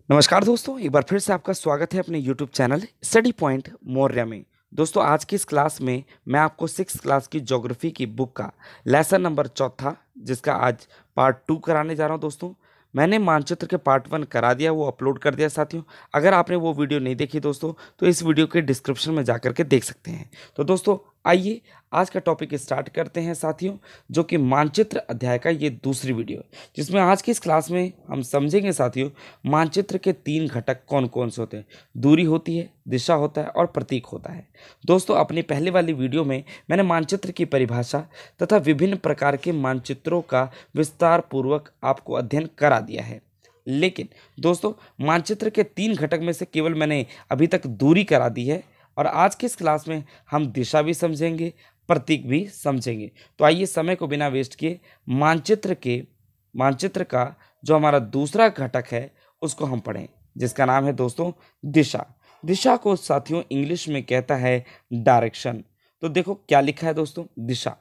नमस्कार दोस्तों, एक बार फिर से आपका स्वागत है अपने YouTube channel study point Maurya में। दोस्तों, आज की इस क्लास में मैं आपको 6th क्लास की ज्योग्राफी की बुक का लेसन नंबर चौथा, जिसका आज पार्ट 2 कराने जा रहा हूं। दोस्तों, मैंने मानचित्र के पार्ट 1 करा दिया, वो अपलोड कर दिया साथियों। अगर आपने वो वीडियो नहीं देखी दोस्तों, तो इस वीडियो के डिस्क्रिप्शन में जा करके देख सकते हैं। तो दोस्तों, आइए आज का टॉपिक स्टार्ट करते हैं साथियों, जो कि मानचित्र अध्याय का ये दूसरी वीडियो है, जिसमें आज की इस क्लास में हम समझेंगे साथियों मानचित्र के 3 घटक कौन कौन से होते हैं। दूरी होती है, दिशा होता है और प्रतीक होता है। दोस्तों, अपनी पहले वाली वीडियो में मैंने मानचित्र की परिभाषा तथा विभिन्न प्रकार के मानचित्रों का विस्तार पूर्वक आपको अध्ययन करा दिया है। लेकिन दोस्तों, मानचित्र के 3 घटक में से केवल मैंने अभी तक दूरी करा दी है, और आज की इस क्लास में हम दिशा भी समझेंगे, प्रतीक भी समझेंगे। तो आइए समय को बिना वेस्ट किए मानचित्र का जो हमारा दूसरा घटक है उसको हम पढ़ें, जिसका नाम है दोस्तों दिशा। दिशा को साथियों इंग्लिश में कहता है डायरेक्शन। तो देखो क्या लिखा है दोस्तों, दिशा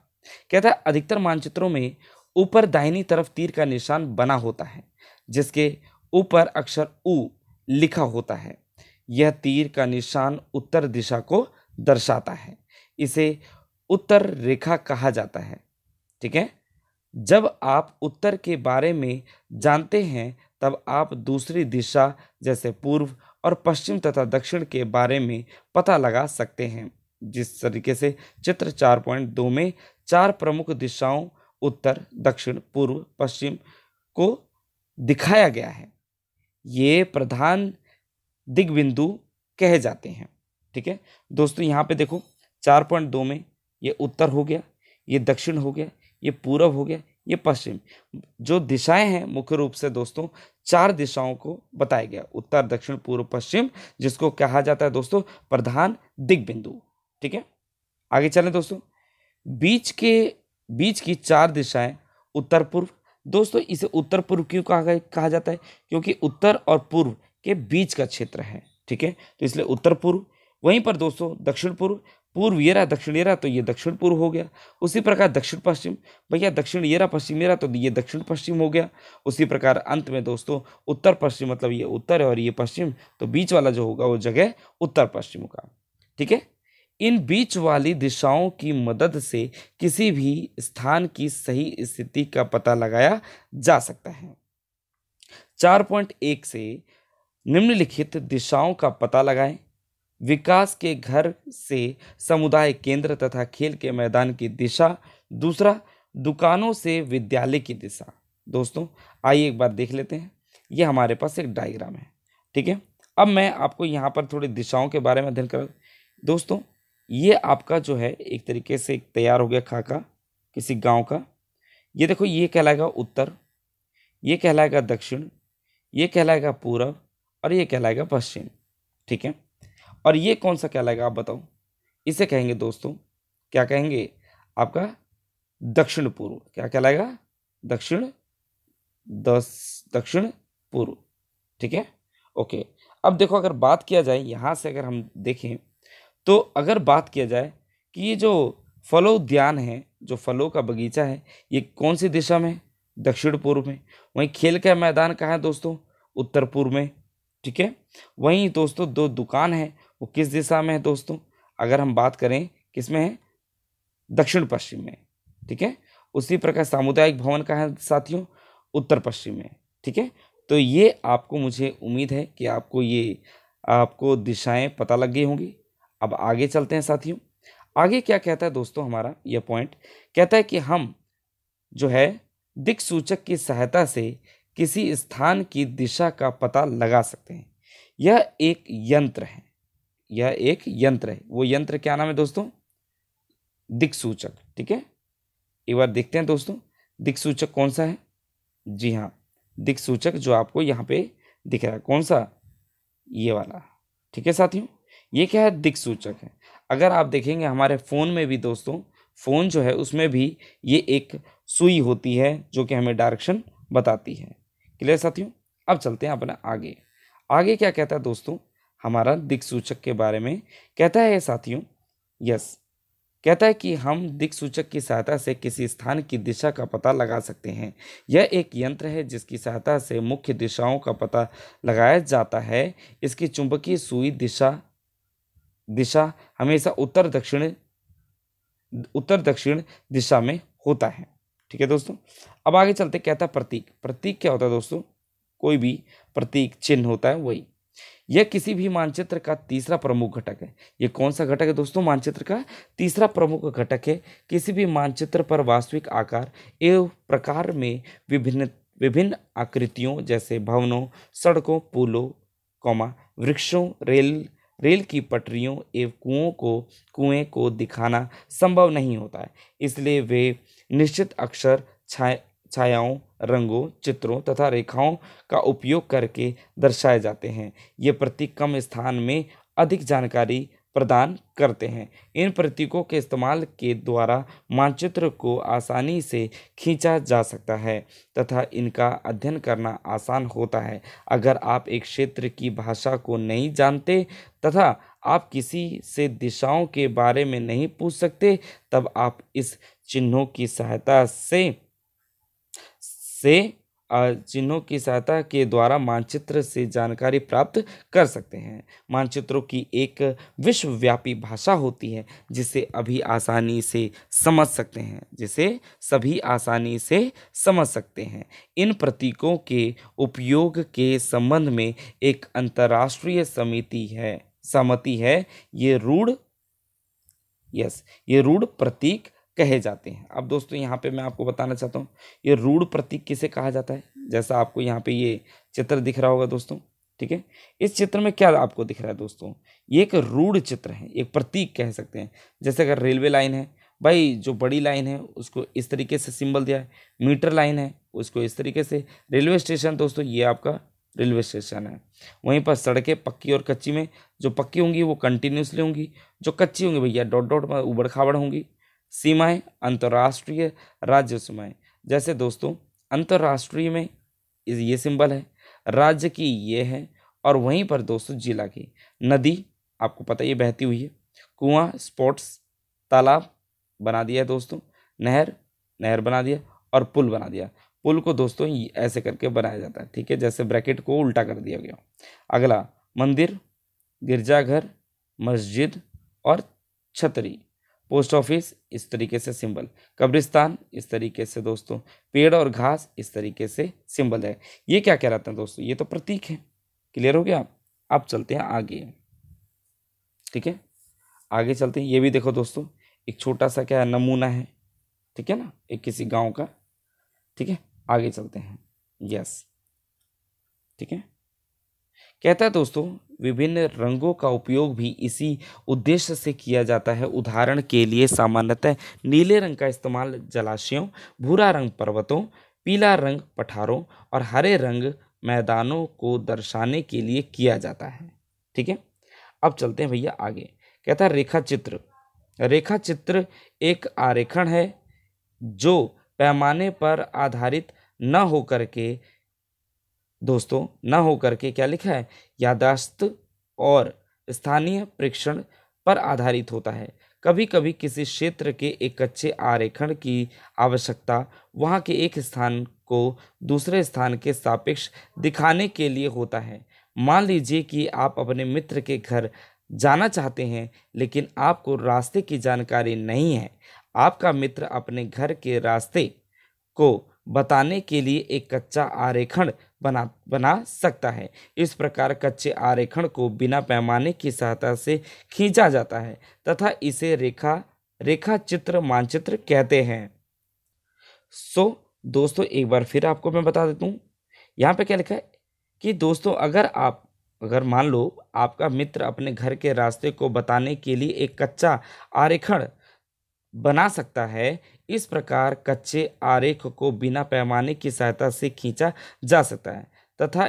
कहता है अधिकतर मानचित्रों में ऊपर दाहिनी तरफ तीर का निशान बना होता है, जिसके ऊपर अक्षर उ लिखा होता है। यह तीर का निशान उत्तर दिशा को दर्शाता है। इसे उत्तर रेखा कहा जाता है। ठीक है, जब आप उत्तर के बारे में जानते हैं तब आप दूसरी दिशा जैसे पूर्व और पश्चिम तथा दक्षिण के बारे में पता लगा सकते हैं। जिस तरीके से चित्र 4.2 में 4 प्रमुख दिशाओं उत्तर, दक्षिण, पूर्व, पश्चिम को दिखाया गया है, ये प्रधान दिग्बिंदु कहे जाते हैं। ठीक है दोस्तों, यहाँ पे देखो 4.2 में ये उत्तर हो गया, ये दक्षिण हो गया, ये पूरब हो गया, ये पश्चिम। जो दिशाएं हैं मुख्य रूप से दोस्तों 4 दिशाओं को बताया गया, उत्तर, दक्षिण, पूर्व, पश्चिम, जिसको कहा जाता है दोस्तों प्रधान दिग्बिंदु। ठीक है, आगे चलें दोस्तों। बीच की 4 दिशाएं उत्तर पूर्व। दोस्तों, इसे उत्तर पूर्व क्यों कहा जाता है? क्योंकि उत्तर और पूर्व के बीच का क्षेत्र है। ठीक है, तो इसलिए उत्तर पूर्व। वहीं पर दोस्तों दक्षिण पूर्व, पूर्व ये रहा, दक्षिण ये रहा, तो ये दक्षिण पूर्व हो गया। उसी प्रकार दक्षिण पश्चिम, भैया दक्षिण ये रहा, पश्चिम ये रहा, तो ये दक्षिण पश्चिम हो गया। उसी प्रकार अंत में दोस्तों उत्तर पश्चिम, मतलब ये उत्तर है और ये पश्चिम, तो बीच वाला जो होगा वो जगह उत्तर पश्चिम होगा। ठीक है, इन बीच वाली दिशाओं की मदद से किसी भी स्थान की सही स्थिति का पता लगाया जा सकता है। 4.1 से निम्नलिखित दिशाओं का पता लगाएं। विकास के घर से समुदाय केंद्र तथा खेल के मैदान की दिशा। दूसरा, दुकानों से विद्यालय की दिशा। दोस्तों, आइए एक बार देख लेते हैं। ये हमारे पास एक डायग्राम है। ठीक है, अब मैं आपको यहाँ पर थोड़ी दिशाओं के बारे में अध्ययन कर। दोस्तों, ये आपका जो है एक तरीके से तैयार हो गया खाका किसी गांव का। ये देखो, ये कहलाएगा उत्तर, ये कहलाएगा दक्षिण, ये कहलाएगा पूरब और ये कहलाएगा पश्चिम। ठीक है, और ये कौन सा कहलाएगा आप बताओ? इसे कहेंगे दोस्तों, क्या कहेंगे? आपका दक्षिण पूर्व। क्या कहलाएगा? दक्षिण पूर्व। ठीक है, ओके। अब देखो, अगर बात किया जाए यहाँ से, अगर हम देखें तो अगर बात किया जाए कि ये जो फलोद्यान है, जो फलों का बगीचा है, ये कौन सी दिशा में? दक्षिण पूर्व में। वहीं खेल का मैदान कहाँ है दोस्तों? उत्तर पूर्व में। ठीक है, वहीं दोस्तों 2 दुकान है, वो किस दिशा में है दोस्तों? अगर हम बात करें किस में है? दक्षिण पश्चिम में। ठीक है, उसी प्रकार सामुदायिक भवन कहाँ है साथियों? उत्तर पश्चिम में। ठीक है, तो ये आपको, मुझे उम्मीद है कि आपको दिशाएं पता लग गई होंगी। अब आगे चलते हैं साथियों। आगे क्या कहता है दोस्तों? हमारा यह पॉइंट कहता है कि हम जो है दिक सूचक की सहायता से किसी स्थान की दिशा का पता लगा सकते हैं। यह एक यंत्र है, यह एक यंत्र है। वो यंत्र क्या नाम है दोस्तों? दिक सूचक। ठीक है, एक बार देखते हैं दोस्तों, दिक सूचक कौन सा है? जी हाँ, दिक सूचक जो आपको यहाँ पे दिख रहा है, कौन सा? ये वाला। ठीक है साथियों, ये क्या है? दिक सूचक है। अगर आप देखेंगे हमारे फ़ोन में भी दोस्तों, फ़ोन जो है उसमें भी ये एक सुई होती है जो कि हमें डायरेक्शन बताती है। क्लियर साथियों? अब चलते हैं अपना आगे। आगे क्या कहता है दोस्तों हमारा दिक सूचक के बारे में? कहता है साथियों, यस, कहता है कि हम दिक्सूचक की सहायता से किसी स्थान की दिशा का पता लगा सकते हैं। यह एक यंत्र है जिसकी सहायता से मुख्य दिशाओं का पता लगाया जाता है। इसकी चुंबकीय सुई दिशा दिशा हमेशा उत्तर दक्षिण दिशा में होता है। ठीक है दोस्तों, अब आगे चलते। कहता है प्रतीक। प्रतीक क्या होता है दोस्तों? कोई भी प्रतीक चिन्ह होता है वही। यह किसी भी मानचित्र का तीसरा प्रमुख घटक है। यह कौन सा घटक है दोस्तों? मानचित्र का तीसरा प्रमुख घटक है। किसी भी मानचित्र पर वास्तविक आकार एवं प्रकार में विभिन्न विभिन्न आकृतियों जैसे भवनों, सड़कों, पुलों, वृक्षों, रेल की पटरियों एवं कुएं को दिखाना संभव नहीं होता है। इसलिए वे निश्चित अक्षर, छायाओं, रंगों, चित्रों तथा रेखाओं का उपयोग करके दर्शाए जाते हैं। ये प्रतीक कम स्थान में अधिक जानकारी प्रदान करते हैं। इन प्रतीकों के इस्तेमाल के द्वारा मानचित्र को आसानी से खींचा जा सकता है तथा इनका अध्ययन करना आसान होता है। अगर आप एक क्षेत्र की भाषा को नहीं जानते तथा आप किसी से दिशाओं के बारे में नहीं पूछ सकते, तब आप इस चिन्हों की सहायता चिन्हों की सहायता के द्वारा मानचित्र से जानकारी प्राप्त कर सकते हैं। मानचित्रों की एक विश्वव्यापी भाषा होती है जिसे सभी आसानी से समझ सकते हैं। इन प्रतीकों के उपयोग के संबंध में एक अंतर्राष्ट्रीय सहमति है। ये रूढ़ प्रतीक कहे जाते हैं। अब दोस्तों यहाँ पे मैं आपको बताना चाहता हूँ ये रूढ़ प्रतीक किसे कहा जाता है। जैसा आपको यहाँ पे ये चित्र दिख रहा होगा दोस्तों, ठीक है। इस चित्र में क्या आपको दिख रहा है दोस्तों? ये एक रूढ़ चित्र है, एक प्रतीक कह सकते हैं। जैसे अगर रेलवे लाइन है भाई, जो बड़ी लाइन है उसको इस तरीके से सिंबल दिया है। मीटर लाइन है उसको इस तरीके से। रेलवे स्टेशन दोस्तों ये आपका रेलवे स्टेशन है। वहीं पर सड़कें पक्की और कच्ची में, जो पक्की होंगी वो कंटिन्यूसली होंगी, जो कच्ची होंगी भैया डॉट डॉट में उबड़ खाबड़ होंगी। सीमाएं, अंतर्राष्ट्रीय, राज्य सीमाएं। जैसे दोस्तों अंतर्राष्ट्रीय में ये सिंबल है, राज्य की ये है, और वहीं पर दोस्तों जिला की। नदी आपको पता ये बहती हुई है। कुआं, स्पोर्ट्स, तालाब बना दिया है दोस्तों। नहर बना दिया, और पुल बना दिया। पुल को दोस्तों ऐसे करके बनाया जाता है, ठीक है, जैसे ब्रैकेट को उल्टा कर दिया गया। अगला मंदिर, गिरजाघर, मस्जिद और छतरी। पोस्ट ऑफिस इस तरीके से सिंबल। कब्रिस्तान इस तरीके से दोस्तों। पेड़ और घास इस तरीके से सिंबल है। ये क्या कह रहा था दोस्तों? ये तो प्रतीक है। क्लियर हो गया? अब चलते हैं आगे, ठीक है, आगे चलते हैं। ये भी देखो दोस्तों एक छोटा सा क्या नमूना है, ठीक है ना, एक किसी गांव का, ठीक है। आगे चलते हैं। यस, ठीक है। कहता है दोस्तों विभिन्न रंगों का उपयोग भी इसी उद्देश्य से किया जाता है। उदाहरण के लिए सामान्यतः नीले रंग का इस्तेमाल जलाशयों, भूरा रंग पर्वतों, पीला रंग पठारों और हरे रंग मैदानों को दर्शाने के लिए किया जाता है, ठीक है। अब चलते हैं भैया आगे। कहता है रेखा चित्र। रेखा चित्र एक आरेखण है जो पैमाने पर आधारित न होकर के क्या लिखा है, याददाश्त और स्थानीय प्रेक्षण पर आधारित होता है। कभी कभी किसी क्षेत्र के एक कच्चे आरेखण की आवश्यकता वहां के एक स्थान को दूसरे स्थान के सापेक्ष दिखाने के लिए होता है। मान लीजिए कि आप अपने मित्र के घर जाना चाहते हैं लेकिन आपको रास्ते की जानकारी नहीं है। आपका मित्र अपने घर के रास्ते को बताने के लिए एक कच्चा आरेखण बना सकता है। इस प्रकार कच्चे आरेखण को बिना पैमाने की सहायता से खींचा जाता है तथा इसे रेखा चित्र मानचित्र कहते हैं। दोस्तों एक बार फिर आपको मैं बता देता हूँ यहाँ पे क्या लिखा है कि दोस्तों अगर मान लो आपका मित्र अपने घर के रास्ते को बताने के लिए एक कच्चा आरेखण बना सकता है। इस प्रकार कच्चे आरेख को बिना पैमाने की सहायता से खींचा जा सकता है तथा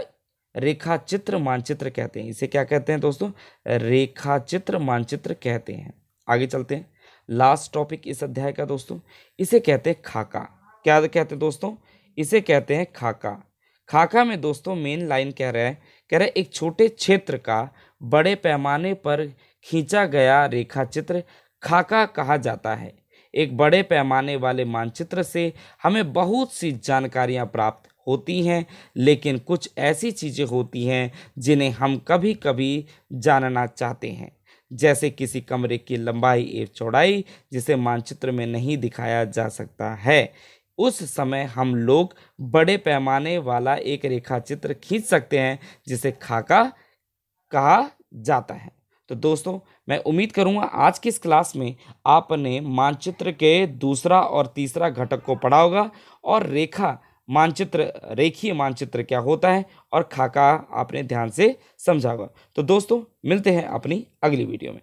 रेखा चित्र मानचित्र कहते हैं। इसे क्या कहते हैं दोस्तों? रेखा चित्र मानचित्र कहते हैं। आगे चलते हैं। लास्ट टॉपिक इस अध्याय का दोस्तों, इसे कहते हैं खाका। क्या कहते हैं दोस्तों? इसे कहते हैं खाका। खाका में दोस्तों मेन लाइन कह रहा है एक छोटे क्षेत्र का बड़े पैमाने पर खींचा गया रेखा चित्र खाका कहा जाता है। एक बड़े पैमाने वाले मानचित्र से हमें बहुत सी जानकारियाँ प्राप्त होती हैं, लेकिन कुछ ऐसी चीज़ें होती हैं जिन्हें हम कभी कभी जानना चाहते हैं, जैसे किसी कमरे की लंबाई एवं चौड़ाई जिसे मानचित्र में नहीं दिखाया जा सकता है। उस समय हम लोग बड़े पैमाने वाला एक रेखा चित्र खींच सकते हैं जिसे खाका कहा जाता है। तो दोस्तों, मैं उम्मीद करूंगा आज की इस क्लास में आपने मानचित्र के दूसरा और तीसरा घटक को पढ़ा होगा और रेखीय मानचित्र क्या होता है और खाका आपने ध्यान से समझा होगा। तो दोस्तों, मिलते हैं अपनी अगली वीडियो में।